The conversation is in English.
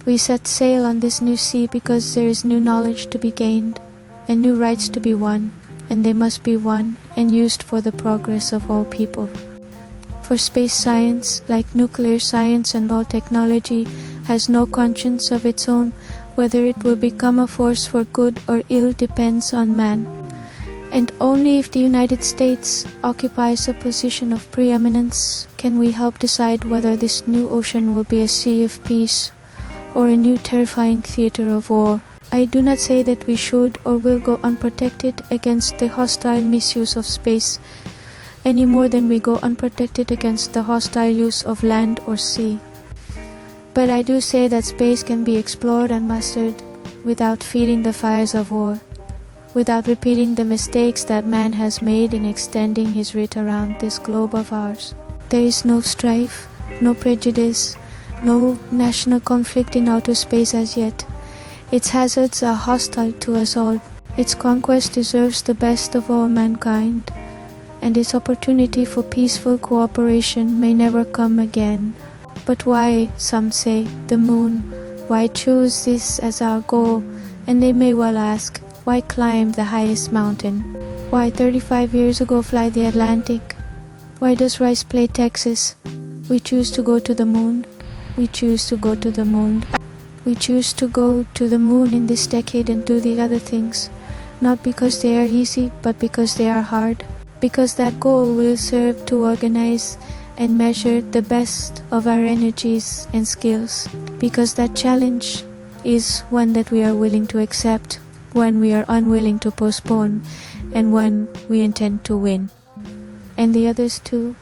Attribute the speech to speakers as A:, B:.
A: We set sail on this new sea because there is new knowledge to be gained, and new rights to be won, and they must be won and used for the progress of all people. For space science, like nuclear science and all technology, has no conscience of its own. Whether it will become a force for good or ill depends on man. And only if the United States occupies a position of preeminence can we help decide whether this new ocean will be a sea of peace or a new terrifying theater of war. I do not say that we should or will go unprotected against the hostile misuse of space, any more than we go unprotected against the hostile use of land or sea. But I do say that space can be explored and mastered without feeding the fires of war, without repeating the mistakes that man has made in extending his reach around this globe of ours. There is no strife, no prejudice, no national conflict in outer space as yet. Its hazards are hostile to us all. Its conquest deserves the best of all mankind, and its opportunity for peaceful cooperation may never come again. But why, some say, the moon? Why choose this as our goal? And they may well ask, why climb the highest mountain? Why 35 years ago fly the Atlantic? Why does Rice play Texas? We choose to go to the moon. We choose to go to the moon. We choose to go to the moon in this decade and do the other things, not because they are easy, but because they are hard. Because that goal will serve to organize and measure the best of our energies and skills. Because that challenge is one that we are willing to accept, when we are unwilling to postpone, and when we intend to win. And the others too.